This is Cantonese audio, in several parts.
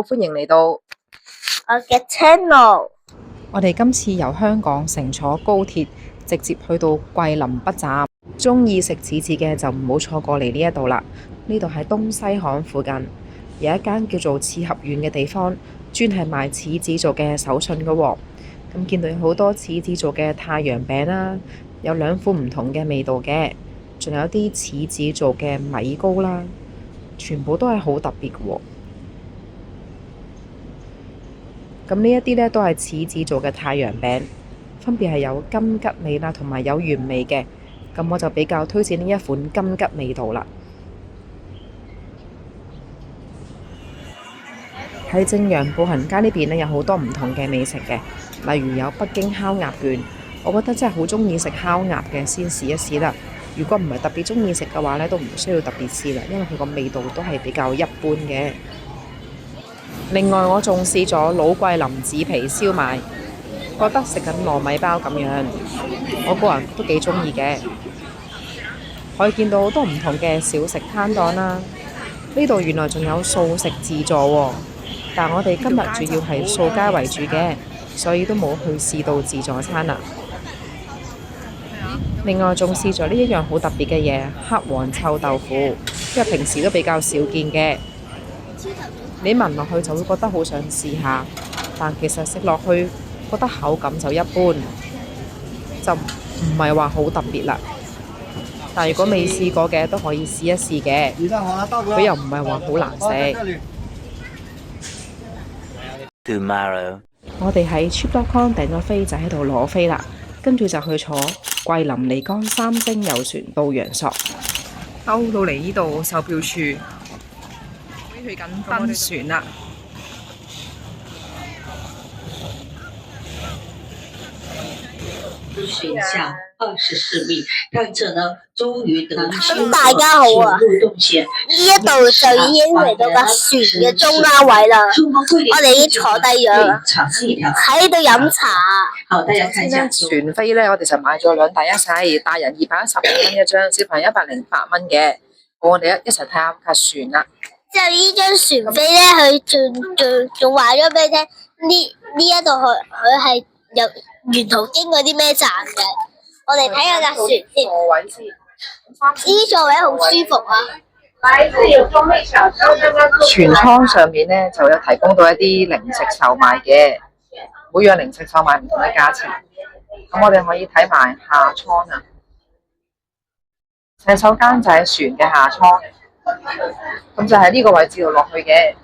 歡迎嚟到我嘅 channel。我哋今次由香港乘坐高鐵直接去到桂林北站，鍾意食柿子嘅就唔好錯過嚟呢一度啦。呢度係東西巷附近，有一間叫做柿合苑嘅地方，專係賣柿子做嘅手信嘅喎。咁見到有好多柿子做嘅太陽餅啦，有兩款唔同嘅味道嘅，仲有啲柿子做嘅米糕啦，全部都係好特別嘅喎。咁呢一啲呢都係柿子做嘅太陽餅，分別係有金桔味啦，同埋有原味嘅。咁我就比較推薦呢一款金桔味道啦。喺正陽步行街呢邊呢，有好多唔同嘅美食嘅，例如有北京烤鴨卷，我覺得真係好鍾意食烤鴨嘅，先試一試啦。如果唔係特別鍾意食嘅話呢，都唔需要特別試啦，因為佢個味道都係比較一般嘅。另外我仲試咗老桂林紙皮燒賣，覺得食緊糯米包咁樣，我個人都幾鍾意嘅。可以見到好多唔同嘅小食攤檔啦，呢度原來仲有素食自助喎，但我哋今日主要係掃街為主嘅，所以都冇去試到自助餐啦。另外仲試咗呢一樣好特別嘅嘢，黑黃臭豆腐，因為平時都比較少見嘅。你聞落去就會覺得好想試下，但其實食落去覺得口感就一般，就唔係話好特別啦。但如果未試過嘅都可以試一試嘅，佢又唔係話好難食。Tomorrow， 我哋喺 Trip.com 訂咗飛就喺度攞飛啦，跟住就去坐桂林漓江三星遊船到陽朔，兜到嚟呢度售票處，去緊登船啦。選項24名，看着呢終於得咁大家好啊！呢一度就已經嚟到架船嘅中間位啦，我哋已經坐低咗啦，喺度飲茶。好，大家看一下船飛呢，我哋就買咗兩大一細，大人215蚊一張，小朋友108蚊嘅。我哋一齊睇下架船啦。之後呢張船飛咧，佢仲話咗俾你聽，呢一度佢係由沿途經過啲咩站嘅。我哋睇下架船先。座位先，呢座位好舒服啊！船艙上面呢就有提供到一啲零食售賣嘅，每樣零食售賣唔同嘅價錢。咁我哋可以睇埋下艙啊，洗手間就係船嘅下艙，咁就喺呢個位置度落去嘅。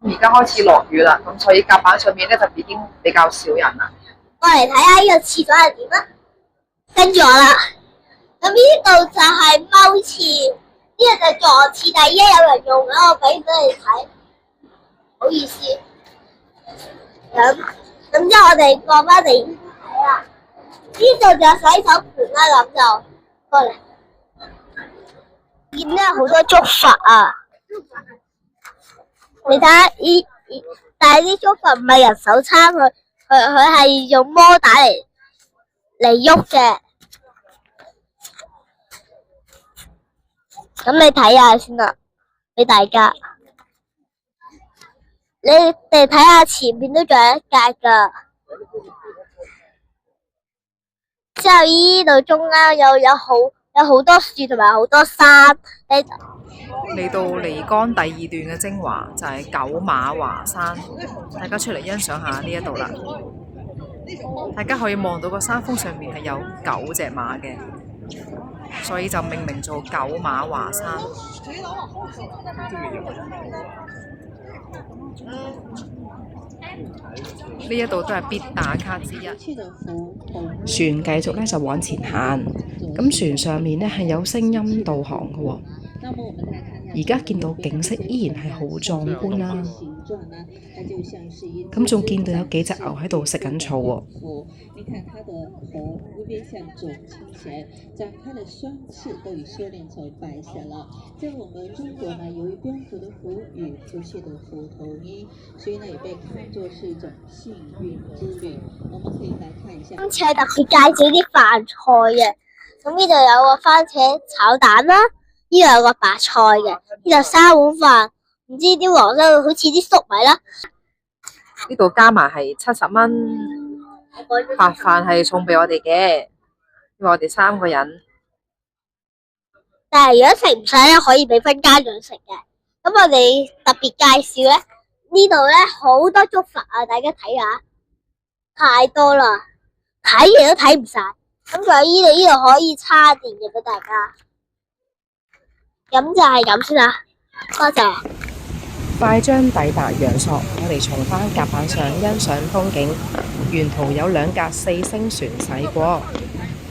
而家開始落雨啦，咁所以甲板上面呢就已經比較少人啦。我嚟睇下呢個廁所係點啊！跟住我啦，咁呢度就係踎廁，呢個就係坐廁，但係依家有人用啦，我俾你睇，唔好意思。咁之後我哋過翻嚟睇啦，呢度就有洗手盆啦，咁就過嚟。見到有好多竹筏啊！你睇下但係啲竹筏唔係人手撐佢係用摩打嚟喐嘅。咁你睇下先啦，俾大家。你哋睇下前面都仲有一格噶。之後呢度中間有好多樹同埋好多山。嚟到漓江第2段嘅精華就係九馬華山，大家出嚟欣賞下呢一度啦。大家可以望到個山峰上面係有9隻馬嘅，所以就命名做九馬華山。呢一度都係必打卡之一。船繼續呢就往前行，咁船上面呢係有聲音導航嘅喎。而家見到景色依然係好壯觀啦，咁仲見到有幾隻牛喺度食緊草喎。今次係特別介紹啲飯菜嘅，咁呢度有個番茄炒蛋啦，呢度有個白菜嘅，呢度三碗飯，唔知啲黃色好似啲粟米啦。呢度加埋係70蚊，白飯係送俾我哋嘅，因為我哋3個人。但係如果食唔晒咧，可以俾翻家長食嘅。咁我哋特別介紹咧，呢度咧好多竹筏啊，大家睇下，太多啦，睇嘢都睇唔晒。咁仲有呢度可以叉電嘅俾大家。咁就係咁先啦，多謝。快將抵達陽朔，我哋重返甲板上欣賞風景。沿途有2架4星船駛過。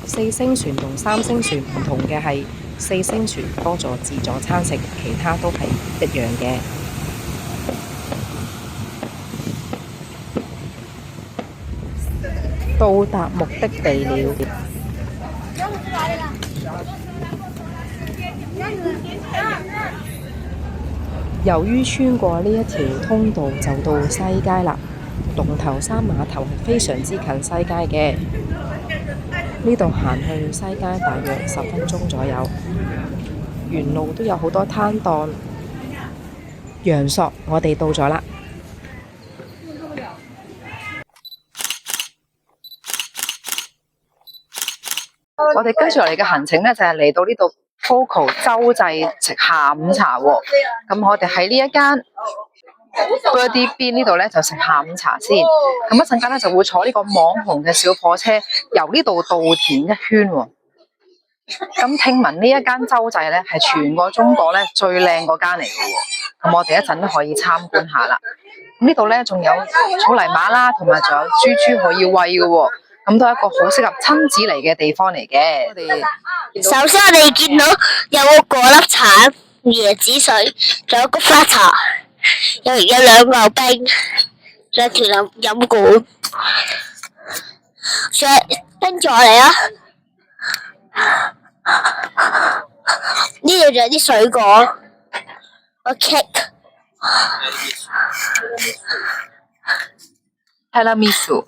4星船同3星船唔同嘅係，4星船多咗自助餐食，其他都係一樣嘅。到達目的地了。由於穿過呢一條通道就到西街啦，龍頭山碼頭係非常之近西街嘅。呢度行去西街大約10分鐘左右，沿路都有好多攤檔。陽朔，我哋到咗啦。我哋跟住落嚟嘅行程呢，就係嚟到呢度 Coco 洲際食下午茶喎。咁我哋喺呢一間 Birdie Bean 呢度呢，就食下午茶先。咁一陣間呢，就會坐呢個網紅嘅小火車由呢度稻田一圈喎。咁聽聞呢一間洲際呢，係全個中國呢最靚嗰間嚟嘅喎。咁我哋一陣都可以參觀下啦。呢度呢，仲有草泥馬啦，同埋仲有豬可以餵嘅喎。咁都係一個好適合親子嚟嘅地方嚟嘅。首先我哋見到有個果粒橙、椰子水，仲有菊花茶，有2牛冰，2條飲管，跟住我嚟啊！呢度仲有啲水果，個 cake。Tiramisu。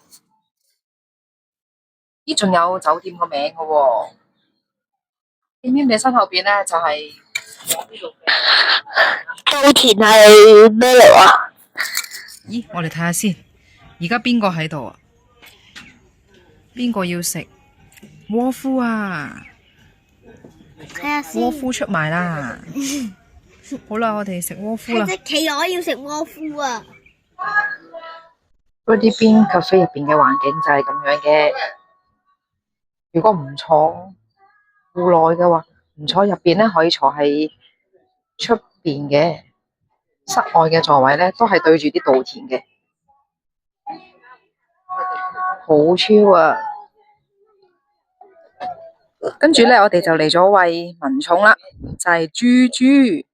呢仲有酒店個名嘅喎。點知你身後邊咧就係稻田係咩嚟啊？咦，我哋睇下先。而家邊個喺度啊？邊個要食窩夫啊？睇下先。窩夫出賣啦！好啦，我哋食窩夫啦。隻企鵝要食窩夫啊！Birdie Bean Cafe 入邊嘅環境就係咁樣嘅。如果唔坐戶內嘅話，唔坐入邊咧，可以坐喺出邊嘅室外嘅座位咧，都係對住啲稻田嘅，好超啊！跟住咧，我哋就嚟咗餵文寵啦，就係豬，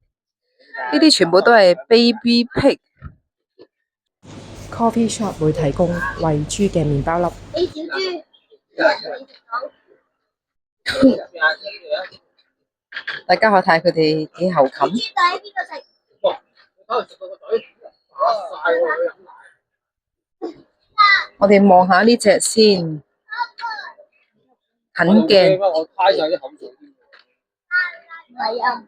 呢啲全部都係 baby pig。Coffee shop 會提供餵豬嘅麵包粒。小豬。大家可睇佢哋幾猴擒。我哋望下呢隻先，很驚，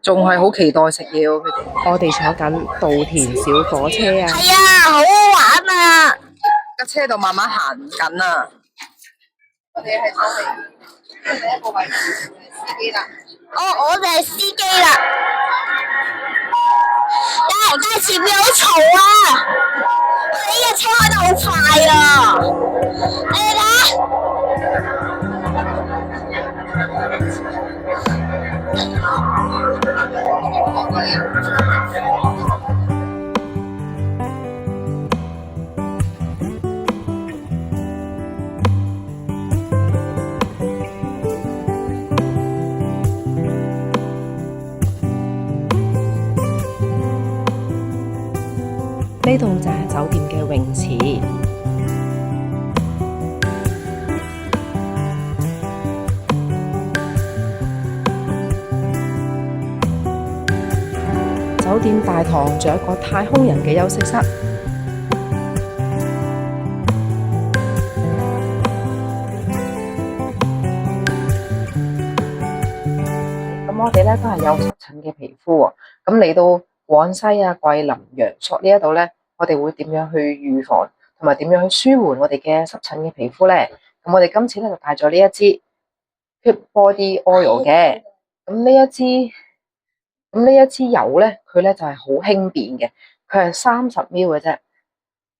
仲係好期待食嘢喎佢哋。我哋坐緊稻田小火車啊！係啊，好好玩啊！架車度慢慢行緊啊！我哋係坐喺第一個位置，司機啦。我就係司機啦。但係前面好嘈啊！我哋呢個車開得好快啊！你哋睇。呢度就係酒店嘅泳池。酒店大堂仲有一個太空人嘅休息室。咁我哋咧都係有7疹嘅皮膚喎。咁嚟到廣西啊、桂林、陽朔呢一度咧，我哋會點樣去預防同埋點樣去舒緩我哋嘅濕疹嘅皮膚咧？咁我哋今次咧就帶咗呢一支 Pure Body Oil 嘅。咁呢一支油咧，佢咧就係好輕便嘅，佢係30ml 嘅啫。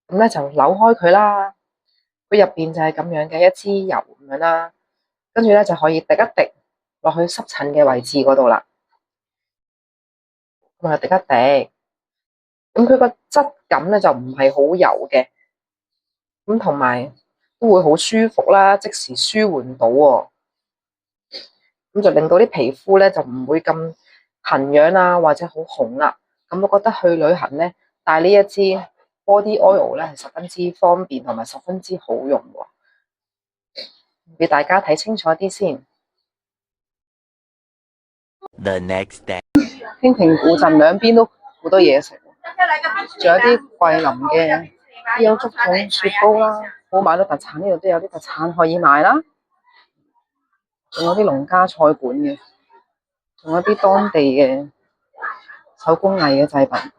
咁咧就扭開佢啦，佢入邊就係咁樣嘅一支油咁樣啦，跟住咧就可以滴一滴落去濕疹嘅位置嗰度啦。咁啊滴一滴，咁佢個質感咧就唔係好油嘅，咁同埋都會好舒服啦，即時舒緩到喎。咁就令到啲皮膚咧就唔會咁痕癢啊，或者好紅啦。咁我覺得去旅行咧帶呢一支 Body Oil 咧係十分之方便同埋十分之好用喎。俾大家睇清楚啲先。The next day，興平古鎮兩邊都好多嘢食，仲有啲桂林嘅有竹筒雪糕啦，冇買到特產，呢度都有啲特產可以買啦。仲有啲農家菜館嘅，仲有啲當地嘅手工藝嘅製品，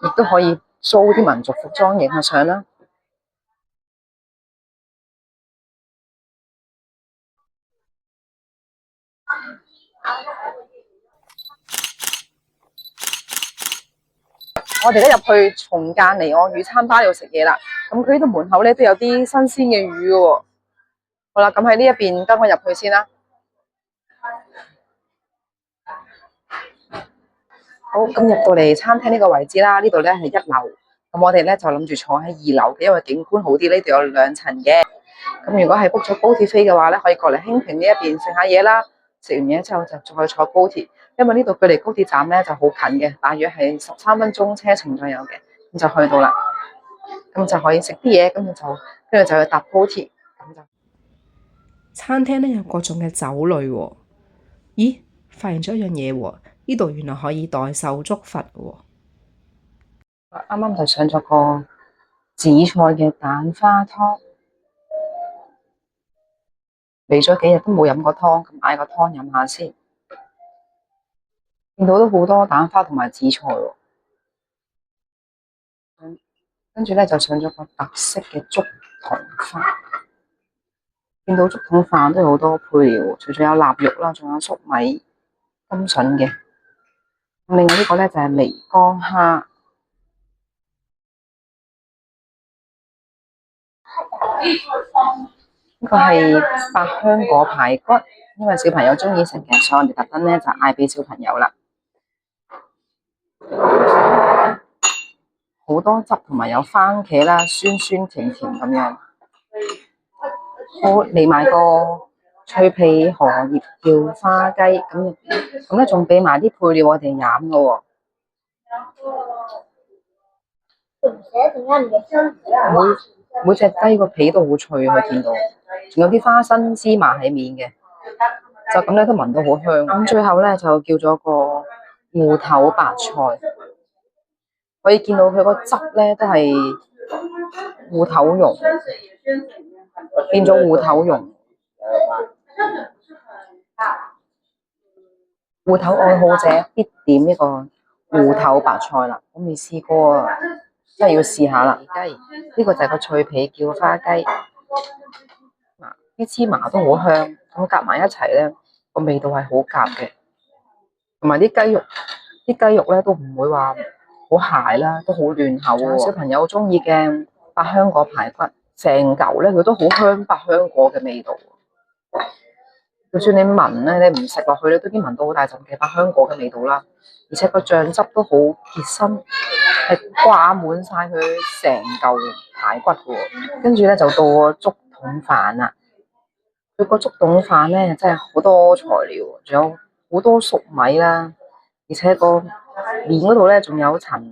亦都可以租啲民族服裝影下相啦。我哋咧入去松間尼岸魚餐吧度食嘢啦。咁佢呢度門口咧都有啲新鮮嘅魚嘅喎。好啦，咁喺呢一邊跟我入去先啦。好，咁入到嚟餐廳呢個位置啦，呢度咧係1樓。咁我哋咧就諗住坐喺2樓嘅，因為景觀好啲。呢度有2層嘅。咁如果係 book 咗高鐵飛嘅話咧，可以過嚟興平呢一邊食下嘢啦。食完嘢之後就再坐高鐵，因為呢度距離高鐵站咧就好近嘅，大約係13分鐘車程左右嘅，咁就去到啦。咁就可以食啲嘢，跟住就去搭高鐵。咁就餐廳咧有各種嘅酒類喎。咦，發現咗一樣嘢喎，呢度原來可以代手捉佛喎。啱啱就上咗個紫菜嘅蛋花湯。嚟咗幾日都冇飲過湯，咁嗌個湯飲下先。見到都好多蛋花同埋紫菜喎，跟住咧就上咗個特色嘅竹筒飯。見到竹筒飯都有好多配料，除咗有臘肉啦，仲有粟米、甘筍嘅。另外呢個咧就係微江蝦。呢個係百香果排骨，因為小朋友中意食嘅，所以我哋特登咧就嗌俾小朋友啦。好多汁同埋有番茄啦，酸酸甜甜咁樣。好，嚟埋個脆皮荷葉叫花雞，咁咧仲俾埋啲配料我哋飲噶喎。每隻雞個皮都好脆，可以見到，仲有啲花生芝麻喺面嘅，就咁咧都聞到好香。咁最後咧就叫咗個芋頭白菜，可以見到佢個汁咧都係芋頭蓉，變咗芋頭蓉。芋頭愛好者必點呢個芋頭白菜啦，我未試過啊，真係要試下啦。雞呢個就係個脆皮叫花雞，嗱啲芝麻都好香，咁夾埋一齊咧個味道係好夾嘅，同埋啲雞肉咧都唔會話好柴啦，都好嫩口喎。小朋友中意嘅百香果排骨，成嚿咧佢都好香百香果嘅味道。就算你聞咧，你唔食落去咧，都已經聞到好大陣嘅百香果嘅味道啦。而且個醬汁都好結身，係掛滿晒佢成嚿排骨嘅。跟住咧就到個竹筒飯啦。佢個竹筒飯咧真係好多材料，仲有好多粟米啦，而且個面嗰度咧仲有層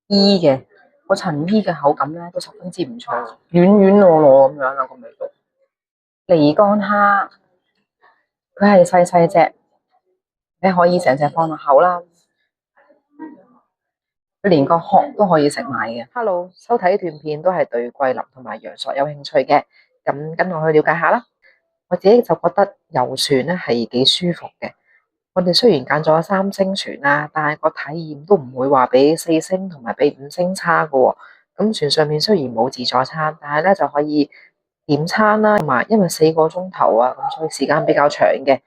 衣嘅，個層衣嘅口感咧都十分之唔錯，軟軟糯糯咁樣啦個味道。漓江蝦。佢係細細隻，你可以成隻放落口啦。佢連個殼都可以食埋嘅。Hello，收睇呢段片都係對桂林同埋陽朔有興趣嘅，咁跟我去了解下啦。我自己就覺得遊船咧係幾舒服嘅。我哋雖然揀咗3星船啦，但係個體驗都唔會話比4星同埋比5星差㗎喎。咁船上面雖然冇自助餐，但係咧就可以點餐啦，同埋因為4個鐘頭啊，咁所以時間比較長嘅。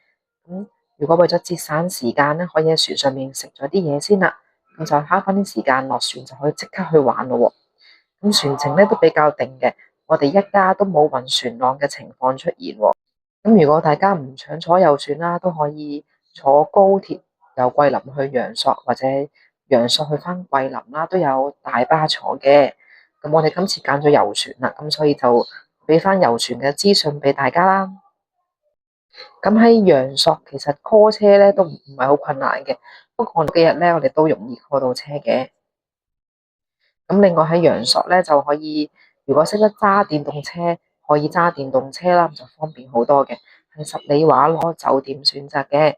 咁如果為咗節省時間咧，可以喺船上面食咗啲嘢先啦，咁就慳翻啲時間落船就可以即刻去玩咯喎。咁船程咧都比較定嘅，我哋一家都冇暈船浪嘅情況出現喎。咁如果大家唔想坐遊船啦，都可以坐高鐵由桂林去陽朔，或者陽朔去翻桂林啦，都有大巴坐嘅。咁我哋今次揀咗遊船啦，咁所以就俾翻遊船嘅資訊俾大家啦。咁喺陽朔其實 call 車咧都唔係好困難嘅，不過幾日咧我哋都容易 call 到車嘅。咁另外喺陽朔咧就可以，如果識得揸電動車，可以揸電動車啦，就方便好多嘅。係十里話攞酒店選擇嘅，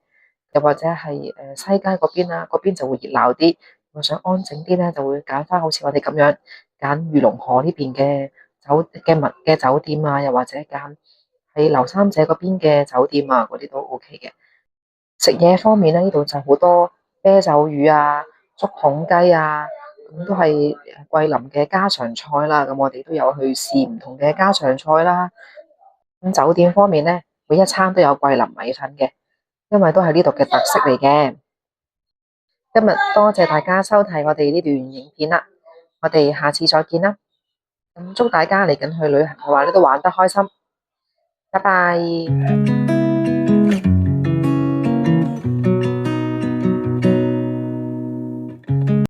又或者係西街嗰邊啦，嗰邊就會熱鬧啲。我想安靜啲咧，就會揀翻好似我哋咁樣揀御龍河呢邊嘅酒店啊，又或者揀喺劉三姐嗰邊嘅酒店啊，嗰啲都 OK 嘅。食嘢方面咧，呢度就好多啤酒魚啊、竹筒雞啊。咁都係桂林嘅家常菜啦，咁我哋都有去試唔同嘅家常菜啦。咁酒店方面咧，每一餐都有桂林米粉嘅，因為都係呢度嘅特色嚟嘅。今日多謝大家收睇我哋呢段影片啦，我哋下次再見啦。咁祝大家嚟緊去旅行嘅話咧，都玩得開心。拜拜。